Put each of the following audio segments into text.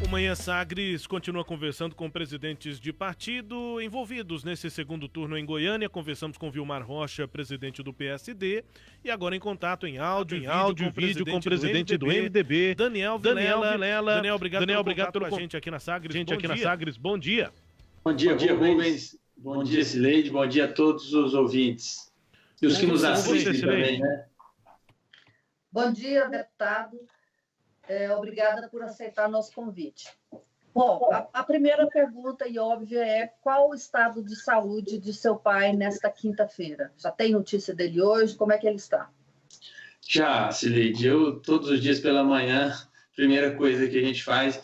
O Manhã Sagres continua conversando com presidentes de partido envolvidos nesse segundo turno em Goiânia. Conversamos com Vilmar Rocha, presidente do PSD, e agora em contato em áudio e vídeo com o presidente do MDB, Daniel Vilela. Daniel, obrigado pelo contato com a gente aqui na Sagres. Bom dia. Bom dia, Rubens. Bom dia, Sileide. Bom dia a todos os ouvintes. E os que nos assistem também, né? Bom dia, deputado. Obrigada por aceitar nosso convite. Bom, a primeira pergunta, e óbvia, é qual o estado de saúde de seu pai nesta quinta-feira? Já tem notícia dele hoje? Como é que ele está? Já, Sileide. Eu, todos os dias pela manhã, primeira coisa que a gente faz,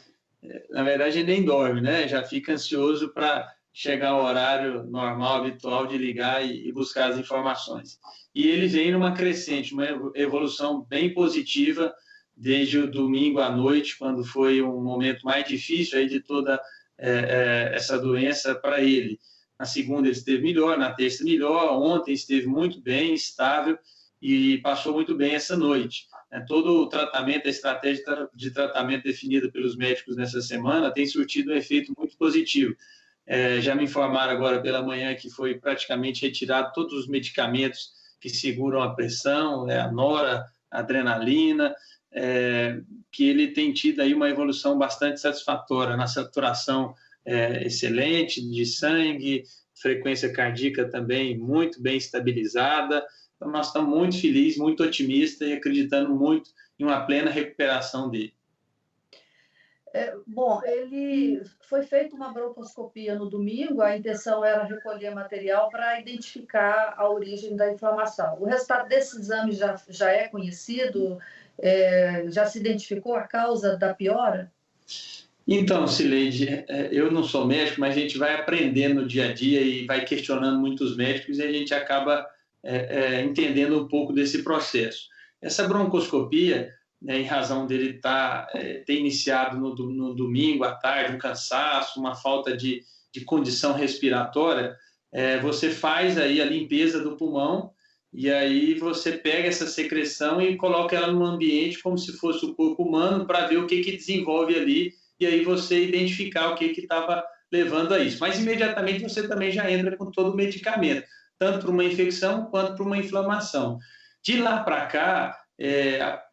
na verdade, nem dorme, né? Já fica ansioso para chegar ao horário normal, habitual de ligar e buscar as informações. E ele vem numa crescente, uma evolução bem positiva, desde o domingo à noite, quando foi um momento mais difícil aí de toda essa doença para ele. Na segunda ele esteve melhor, na terça melhor, ontem esteve muito bem, estável, e passou muito bem essa noite. Todo o tratamento, a estratégia de tratamento definida pelos médicos nessa semana tem surtido um efeito muito positivo. Já me informaram agora pela manhã que foi praticamente retirado todos os medicamentos que seguram a pressão, a nora, a adrenalina, que ele tem tido aí uma evolução bastante satisfatória na saturação excelente de sangue, frequência cardíaca também muito bem estabilizada. Então, nós estamos muito felizes, muito otimistas e acreditando muito em uma plena recuperação dele. Bom, ele foi feita uma broncoscopia no domingo, a intenção era recolher material para identificar a origem da inflamação. O resultado desse exame já é conhecido? Já se identificou a causa da piora? Então, Sileide, eu não sou médico, mas a gente vai aprendendo no dia a dia e vai questionando muitos médicos e a gente acaba entendendo um pouco desse processo. Essa broncoscopia, em razão dele ter iniciado no domingo à tarde, um cansaço, uma falta de condição respiratória, você faz aí a limpeza do pulmão e aí você pega essa secreção e coloca ela num ambiente como se fosse o corpo humano para ver o que desenvolve ali e aí você identificar o que estava levando a isso. Mas imediatamente você também já entra com todo o medicamento, tanto para uma infecção quanto para uma inflamação. De lá para cá,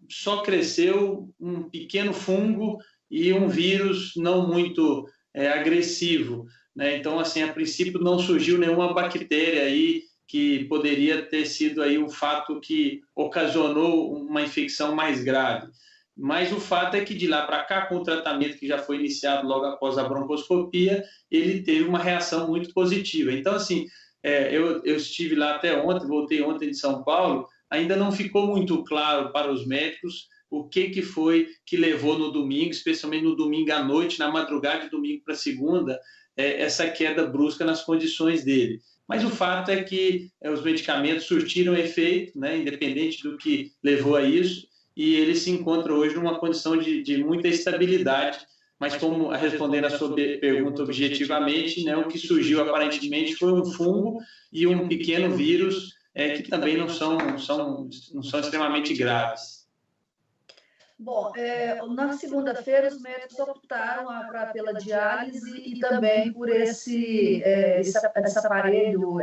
só cresceu um pequeno fungo e um vírus não muito agressivo, né? Então, assim, a princípio não surgiu nenhuma bactéria aí que poderia ter sido aí um fato que ocasionou uma infecção mais grave. Mas o fato é que de lá para cá, com o tratamento que já foi iniciado logo após a broncoscopia, ele teve uma reação muito positiva. Então, assim, eu estive lá até ontem, voltei ontem de São Paulo, ainda não ficou muito claro para os médicos o que foi que levou no domingo, especialmente no domingo à noite, na madrugada de domingo para segunda, essa queda brusca nas condições dele. Mas o fato é que os medicamentos surtiram efeito, né, independente do que levou a isso, e ele se encontra hoje numa condição de muita estabilidade. Mas como respondendo a sua pergunta objetivamente, né, o que surgiu aparentemente foi um fungo e um pequeno vírus que também não são extremamente graves. Bom, na segunda-feira os médicos optaram pela diálise e também por esse aparelho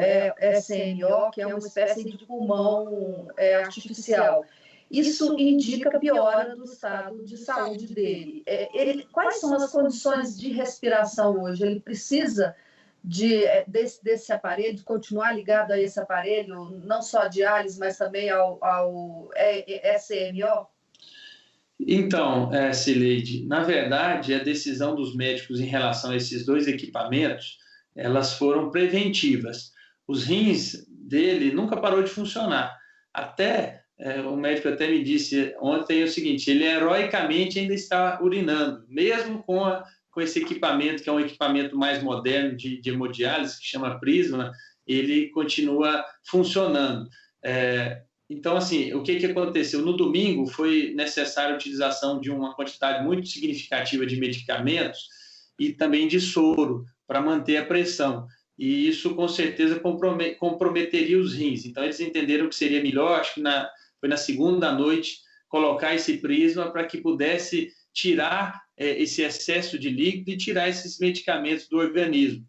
SMO, que é uma espécie de pulmão artificial. Isso indica piora do estado de saúde dele. Quais são as condições de respiração hoje? Ele precisa desse aparelho, de continuar ligado a esse aparelho, não só a diálise, mas também ao SMO? Então, Sileide, na verdade, a decisão dos médicos em relação a esses dois equipamentos, elas foram preventivas. Os rins dele nunca parou de funcionar. O médico até me disse ontem o seguinte, ele heroicamente ainda está urinando, mesmo com esse equipamento, que é um equipamento mais moderno de hemodiálise, que chama Prisma, ele continua funcionando. Então, assim, o que aconteceu? No domingo foi necessária a utilização de uma quantidade muito significativa de medicamentos e também de soro para manter a pressão. E isso, com certeza, comprometeria os rins. Então, eles entenderam que seria melhor, acho que foi na segunda noite, colocar esse prisma para que pudesse tirar esse excesso de líquido e tirar esses medicamentos do organismo,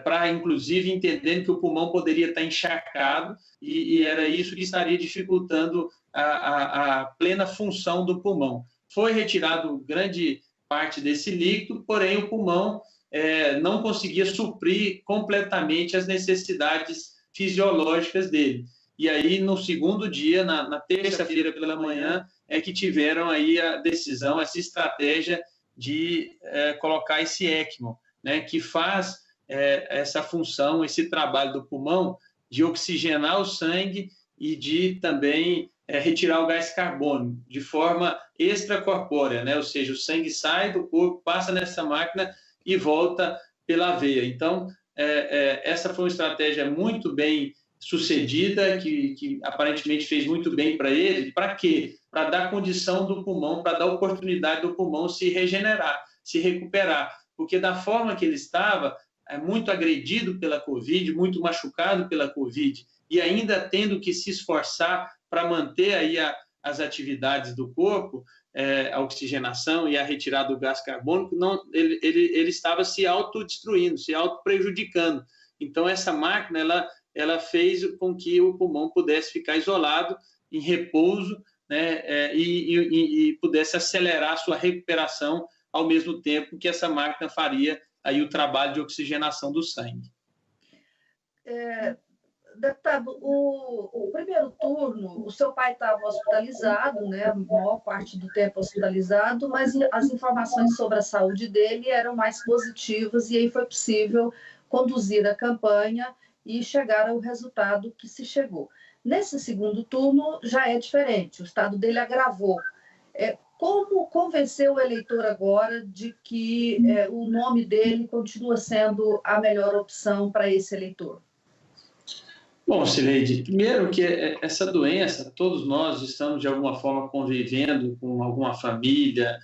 para, inclusive, entendendo que o pulmão poderia estar encharcado e era isso que estaria dificultando a plena função do pulmão. Foi retirado grande parte desse líquido, porém o pulmão não conseguia suprir completamente as necessidades fisiológicas dele. E aí, no segundo dia, na terça-feira pela manhã, é que tiveram aí a decisão, essa estratégia de colocar esse ECMO, né, que faz essa função, esse trabalho do pulmão de oxigenar o sangue e de também retirar o gás carbônico de forma extracorpórea, né? Ou seja, o sangue sai do corpo, passa nessa máquina e volta pela veia. Então, essa foi uma estratégia muito bem sucedida, que aparentemente fez muito bem para ele. Para quê? Para dar condição do pulmão, para dar oportunidade do pulmão se regenerar, se recuperar. Porque da forma que ele estava, muito agredido pela Covid, muito machucado pela Covid, e ainda tendo que se esforçar para manter aí as atividades do corpo, a oxigenação e a retirada do gás carbônico, ele estava se autodestruindo, se autoprejudicando. Então, essa máquina, ela fez com que o pulmão pudesse ficar isolado, em repouso, né, e pudesse acelerar a sua recuperação ao mesmo tempo que essa máquina faria aí o trabalho de oxigenação do sangue. Deputado, o primeiro turno, o seu pai estava hospitalizado, né, a maior parte do tempo hospitalizado, mas as informações sobre a saúde dele eram mais positivas e aí foi possível conduzir a campanha e chegar ao resultado que se chegou. Nesse segundo turno já é diferente, o estado dele agravou. Como convencer o eleitor agora de que o nome dele continua sendo a melhor opção para esse eleitor? Bom, Cileide, primeiro que essa doença, todos nós estamos de alguma forma convivendo com alguma família,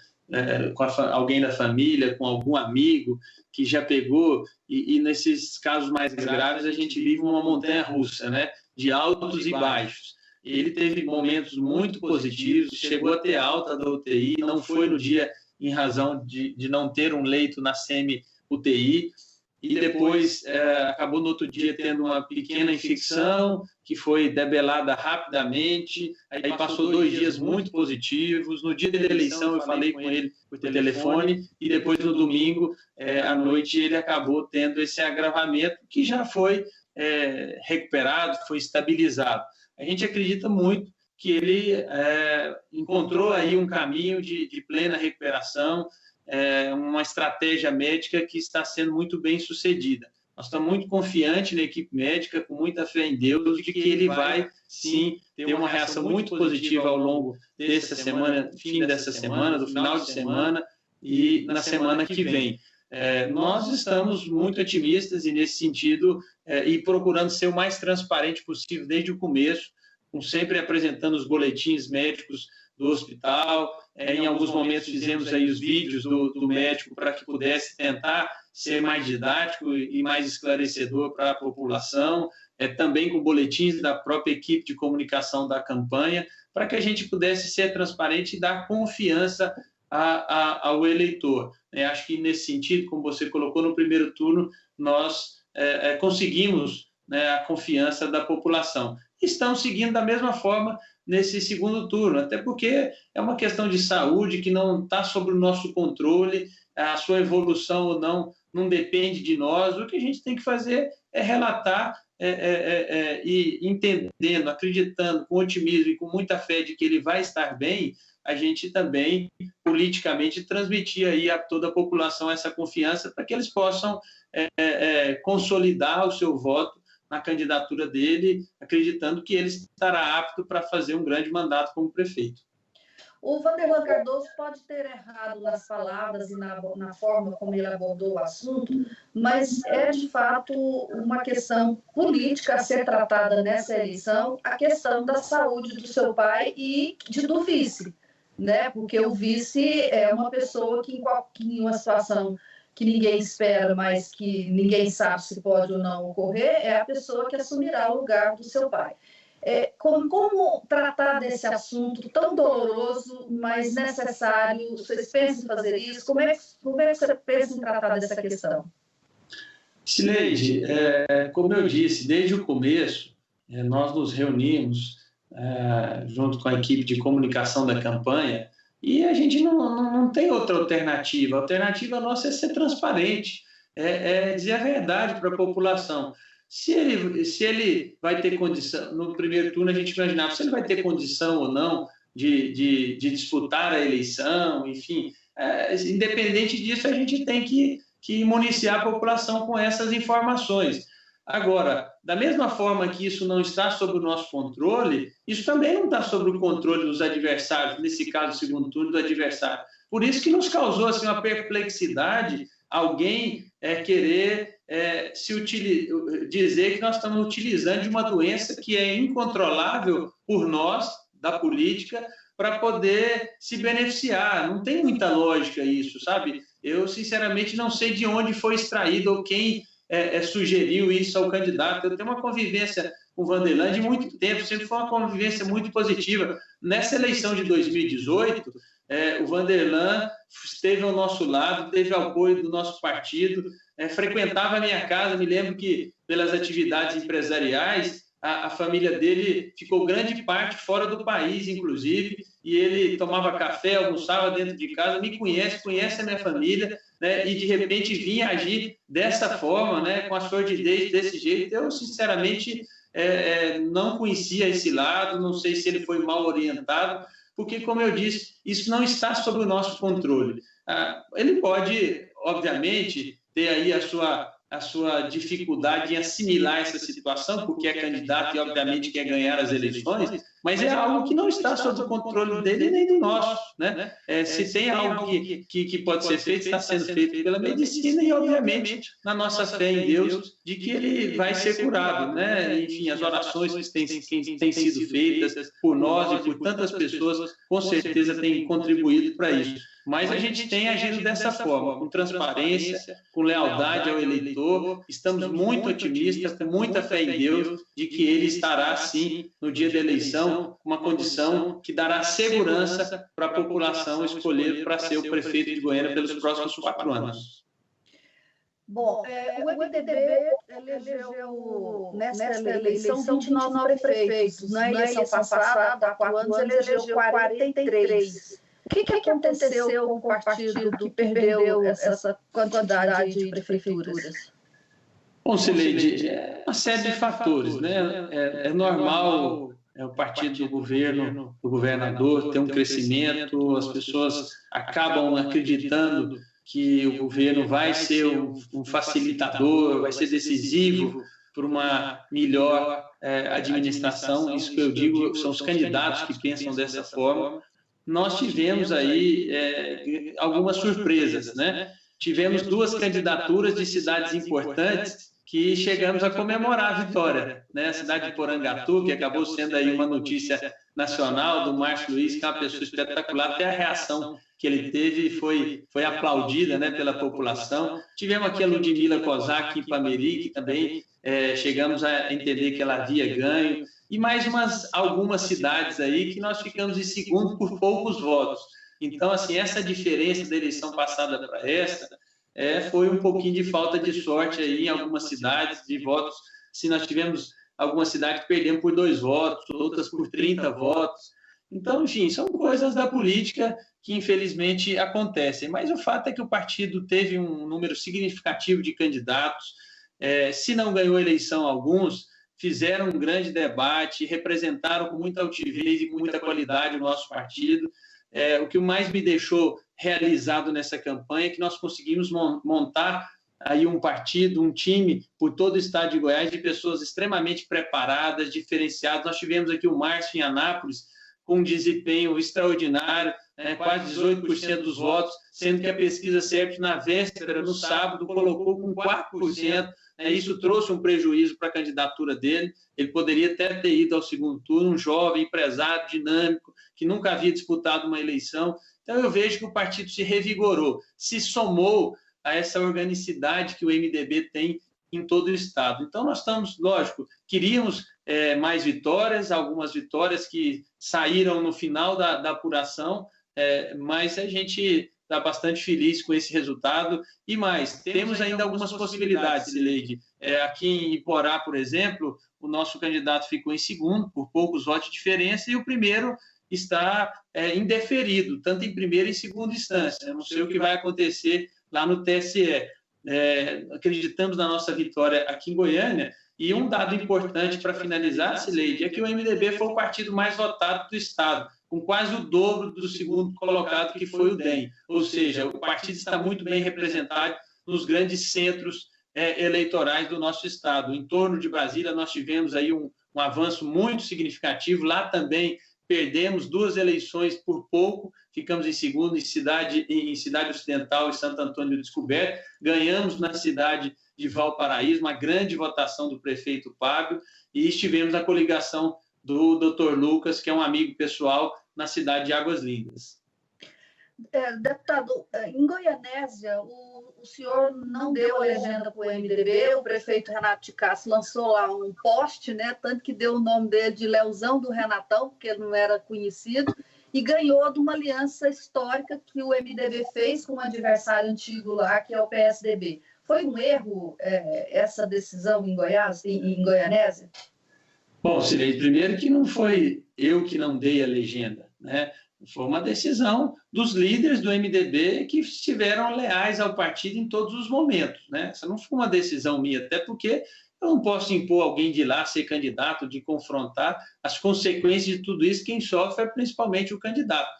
com alguém da família, com algum amigo que já pegou, e nesses casos mais graves a gente vive uma montanha-russa, né, de altos e baixos. Ele teve momentos muito positivos, chegou a ter alta da UTI, não foi no dia em razão de não ter um leito na semi-UTI, e depois acabou no outro dia tendo uma pequena infecção que foi debelada rapidamente, aí passou 2 dias muito positivos. No dia da eleição eu falei com ele por telefone e depois no domingo à noite ele acabou tendo esse agravamento que já foi recuperado, foi estabilizado. A gente acredita muito que ele encontrou aí um caminho de plena recuperação, uma estratégia médica que está sendo muito bem sucedida. Nós estamos muito confiantes na equipe médica, com muita fé em Deus, de que ele vai, sim, ter uma reação muito positiva ao longo dessa semana, fim dessa semana, do final de semana e na semana que vem. Nós estamos muito otimistas e, nesse sentido, e procurando ser o mais transparente possível desde o começo, sempre apresentando os boletins médicos do hospital. Em alguns momentos fizemos aí os vídeos do médico para que pudesse tentar ser mais didático e mais esclarecedor para a população, também com boletins da própria equipe de comunicação da campanha, para que a gente pudesse ser transparente e dar confiança ao eleitor. Acho que nesse sentido, como você colocou no primeiro turno, nós conseguimos, né, a confiança da população. Estão seguindo da mesma forma nesse segundo turno, até porque é uma questão de saúde que não está sob o nosso controle, a sua evolução ou não depende de nós. O que a gente tem que fazer é relatar e entendendo, acreditando, com otimismo e com muita fé de que ele vai estar bem, a gente também, politicamente, transmitir aí a toda a população essa confiança para que eles possam consolidar o seu voto na candidatura dele, acreditando que ele estará apto para fazer um grande mandato como prefeito. O Wanderlan Cardoso pode ter errado nas palavras e na forma como ele abordou o assunto, mas é, de fato, uma questão política a ser tratada nessa eleição, a questão da saúde do seu pai e do vice, né? Porque o vice é uma pessoa que, em uma situação que ninguém espera, mas que ninguém sabe se pode ou não ocorrer, é a pessoa que assumirá o lugar do seu pai. Como tratar desse assunto tão doloroso, mas necessário? Vocês pensam em fazer isso? Como é que você pensa em tratar dessa questão? Sileide, como eu disse, desde o começo, nós nos reunimos junto com a equipe de comunicação da campanha e a gente não tem outra alternativa. A alternativa nossa é ser transparente, dizer a verdade para a população. Se ele vai ter condição, no primeiro turno a gente imaginava se ele vai ter condição ou não de disputar a eleição, enfim, independente disso, a gente tem que municiar a população com essas informações. Agora, da mesma forma que isso não está sob o nosso controle, isso também não está sob o controle dos adversários, nesse caso, segundo turno, do adversário. Por isso que nos causou assim, uma perplexidade alguém querer dizer que nós estamos utilizando de uma doença que é incontrolável por nós, da política, para poder se beneficiar. Não tem muita lógica isso, sabe? Eu, sinceramente, não sei de onde foi extraído ou quem sugeriu isso ao candidato. Eu tenho uma convivência com o Vanderlan de muito tempo, sempre foi uma convivência muito positiva. Nessa eleição de 2018, o Vanderlan esteve ao nosso lado, teve apoio do nosso partido, frequentava a minha casa. Me lembro que, pelas atividades empresariais, a família dele ficou grande parte fora do país, inclusive, e ele tomava café, almoçava dentro de casa, me conhece a minha família, né, e de repente vinha agir dessa forma, né, com a sordidez desse jeito. Eu, sinceramente, não conhecia esse lado, não sei se ele foi mal orientado, porque, como eu disse, isso não está sob o nosso controle. Ele pode, obviamente, ter aí a sua dificuldade em assimilar essa situação, porque é candidato e, obviamente, quer ganhar as eleições, mas é algo que não está sob o controle dele nem do nosso, né? Se tem algo que pode ser feito, está sendo feito pela medicina e, obviamente, na nossa fé em Deus, de que ele vai ser curado, né? Enfim, as orações que têm sido feitas por nós e por tantas pessoas, com certeza, têm contribuído para isso. Mas a gente tem agido dessa forma, com transparência, com lealdade ao eleitor. Estamos muito otimistas, com muita fé em Deus, de que ele estará, sim, no dia da eleição, uma condição que dará segurança para a população escolher para ser o prefeito de Goiânia pelos próximos 4 anos. Bom, o MDB elegeu, nessa eleição, 29 prefeitos. Na eleição passada, há 4 anos, elegeu 43. O que aconteceu com o partido que perdeu essa quantidade de prefeituras? Bom, Sileide, uma série de fatores, né? É normal o partido do governo, do governador, ter um crescimento, as pessoas acabam acreditando que o governo vai ser um facilitador, vai ser decisivo para uma melhor administração. Isso que eu digo são os candidatos que pensam dessa forma. Nós tivemos aí algumas surpresas, né? Tivemos 2 candidaturas de cidades importantes que chegamos a comemorar a vitória, né? A cidade de Porangatu, que acabou sendo aí uma notícia nacional, do Márcio Luiz, que é uma pessoa espetacular, até a reação que ele teve foi aplaudida, né, pela população. Tivemos aqui a Ludmila Kozak em Pameri, que também chegamos a entender que ela havia ganho, e mais algumas cidades aí que nós ficamos em segundo por poucos votos. Então, assim, essa diferença da eleição passada para esta foi um pouquinho de falta de sorte aí em algumas cidades de votos. Se nós tivemos algumas cidades que perdemos por 2 votos, outras por 30 votos. Então, enfim, são coisas da política que, infelizmente, acontecem. Mas o fato é que o partido teve um número significativo de candidatos. Se não ganhou a eleição alguns, fizeram um grande debate, representaram com muita altivez e com muita qualidade o nosso partido. O que mais me deixou realizado nessa campanha é que nós conseguimos montar aí um partido, um time por todo o estado de Goiás de pessoas extremamente preparadas, diferenciadas. Nós tivemos aqui o Márcio em Anápolis com um desempenho extraordinário, quase 18% dos votos, sendo que a pesquisa CEP na véspera, no sábado, colocou com 4%. Isso trouxe um prejuízo para a candidatura dele. Ele poderia até ter ido ao segundo turno, um jovem empresário dinâmico, que nunca havia disputado uma eleição. Então, eu vejo que o partido se revigorou, se somou a essa organicidade que o MDB tem em todo o estado. Então, nós estamos, lógico, queríamos mais vitórias, algumas vitórias que saíram no final da apuração, mas a gente está bastante feliz com esse resultado. E mais, temos ainda algumas possibilidades, Sileide. Aqui em Iporá, por exemplo, o nosso candidato ficou em segundo, por poucos votos de diferença, e o primeiro está indeferido, tanto em primeira e segunda instância. Eu não sei o que vai acontecer lá no TSE. Acreditamos na nossa vitória aqui em Goiânia. E um dado importante para finalizar, Sileide, é que o MDB foi o partido mais votado do Estado, com quase o dobro do segundo colocado, que foi o DEM. Ou seja, o partido está muito bem representado nos grandes centros eleitorais do nosso Estado. Em torno de Brasília, nós tivemos aí um avanço muito significativo. Lá também perdemos 2 eleições por pouco, ficamos em segundo em Cidade Ocidental e Santo Antônio do Descoberto, ganhamos na cidade de Valparaíso, uma grande votação do prefeito Pablo, e estivemos na coligação do Dr. Lucas, que é um amigo pessoal, na cidade de Águas Lindas. Deputado, em Goianésia, o senhor não deu a legenda para o MDB, o prefeito Renato de Castro lançou lá um post, né, tanto que deu o nome dele de Leozão do Renatão, porque ele não era conhecido, e ganhou de uma aliança histórica que o MDB fez com um adversário antigo lá, que é o PSDB. Foi um erro essa decisão em Goiás, em Goianésia? Bom, Sileide, primeiro que não foi eu que não dei a legenda, né? Foi uma decisão dos líderes do MDB que estiveram leais ao partido em todos os momentos, né? Essa não foi uma decisão minha, até porque eu não posso impor alguém de lá ser candidato, de confrontar as consequências de tudo isso. Quem sofre é principalmente o candidato.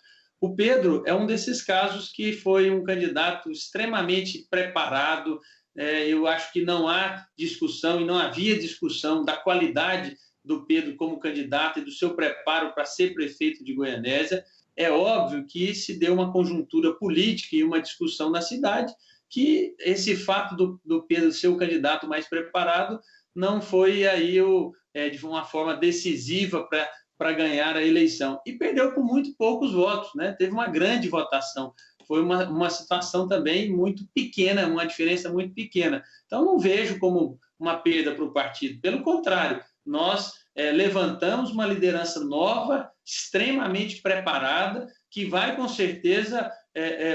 O Pedro é um desses casos que foi um candidato extremamente preparado. Eu acho que não há discussão e não havia discussão da qualidade do Pedro como candidato e do seu preparo para ser prefeito de Goianésia. É óbvio que se deu uma conjuntura política e uma discussão na cidade que esse fato do Pedro ser o candidato mais preparado não foi aí de uma forma decisiva para ganhar a eleição. E perdeu por muito poucos votos, né? Teve uma grande votação. Foi uma situação também muito pequena, uma diferença muito pequena. Então, não vejo como uma perda para o partido. Pelo contrário, nós levantamos uma liderança nova, extremamente preparada, que vai, com certeza,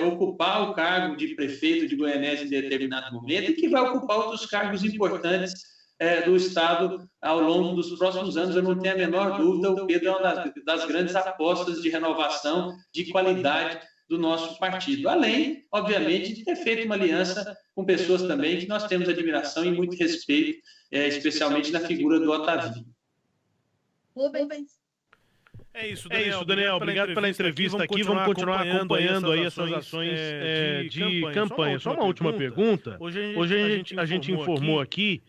ocupar o cargo de prefeito de Goianésia em determinado momento e que vai ocupar outros cargos importantes do Estado ao longo dos próximos anos. Eu não tenho a menor dúvida, o Pedro é uma das grandes apostas de renovação, de qualidade do nosso partido. Além, obviamente, de ter feito uma aliança com pessoas também que nós temos admiração e muito respeito, especialmente na figura do Otavinho. Rubens. É isso, Daniel. Obrigado pela entrevista aqui. Vamos continuar acompanhando aí as suas ações de campanha. Só uma última pergunta. Hoje a gente informou aqui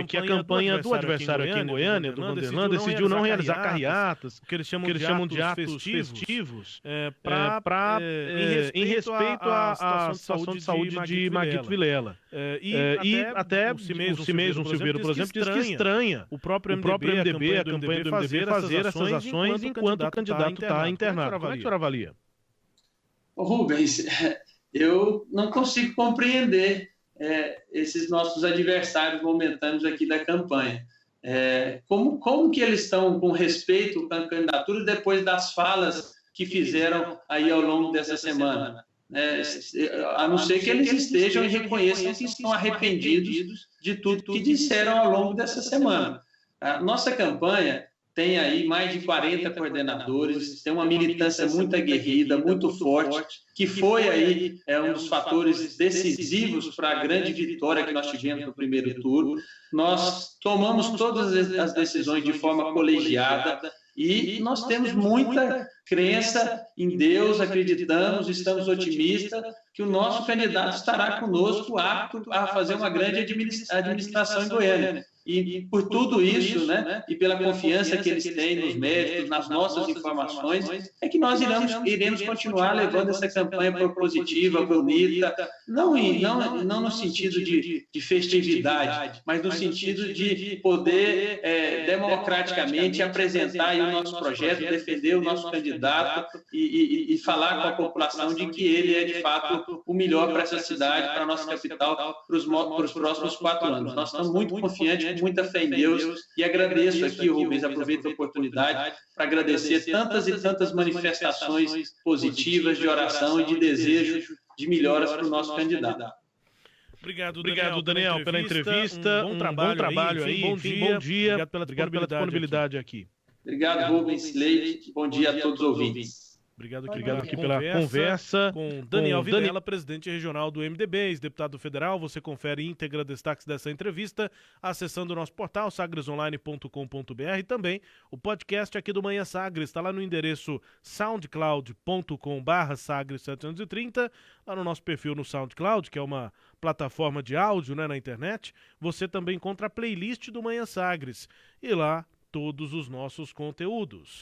que a campanha do adversário aqui em Goiânia, do Vanderlan, decidiu não realizar carreatas, o que eles chamam de atos festivos, em respeito à situação de saúde de Maguito Vilela. E até o Cimeison Silveira, por exemplo, diz que estranha o próprio MDB, a campanha do MDB, fazer essas ações enquanto o candidato está internado. Como é que o senhor avalia? Rubens, eu não consigo compreender esses nossos adversários momentâneos aqui da campanha. Como que eles estão com respeito à candidatura depois das falas que fizeram aí ao longo dessa semana? A não ser que eles estejam e reconheçam que estão arrependidos de tudo que disseram ao longo dessa semana. A nossa campanha tem aí mais de 40 coordenadores, tem uma militância muito aguerrida, muito forte, que foi aí um dos fatores decisivos para a grande vitória que nós tivemos no primeiro turno. Nós tomamos todas as decisões de forma colegiada e nós temos muita crença em Deus, acreditamos, estamos otimistas que o nosso candidato estará conosco apto a fazer uma grande administração em Goiânia. E por tudo isso, né, e pela confiança que eles têm nos médicos, nas nossas informações, é que nós iremos continuar levando essa campanha propositiva, bonita, não no sentido de festividade, mas no sentido de poder democraticamente apresentar aí o nosso projeto, defender o nosso candidato e falar com a população de que ele é, de fato, o melhor para essa cidade, para a nossa capital, para os próximos 4 anos. Nós estamos muito confiantes com muita fé em Deus, e agradeço aqui, Rubens, aproveito a oportunidade para agradecer tantas e tantas manifestações positivas de oração e de desejo de melhoras para o nosso candidato. Obrigado, Daniel, pela entrevista. Um bom trabalho aí. Bom dia. Obrigado pela disponibilidade aqui. Obrigado, Rubens, Leite. Bom dia a todos os ouvintes. Obrigado aqui pela conversa com Daniel Vilela, presidente regional do MDB, ex-deputado federal. Você confere íntegra destaques dessa entrevista acessando o nosso portal sagresonline.com.br e também o podcast aqui do Manhã Sagres. Está lá no endereço soundcloud.com/sagres730, lá no nosso perfil no SoundCloud, que é uma plataforma de áudio, né, na internet. Você também encontra a playlist do Manhã Sagres e lá todos os nossos conteúdos.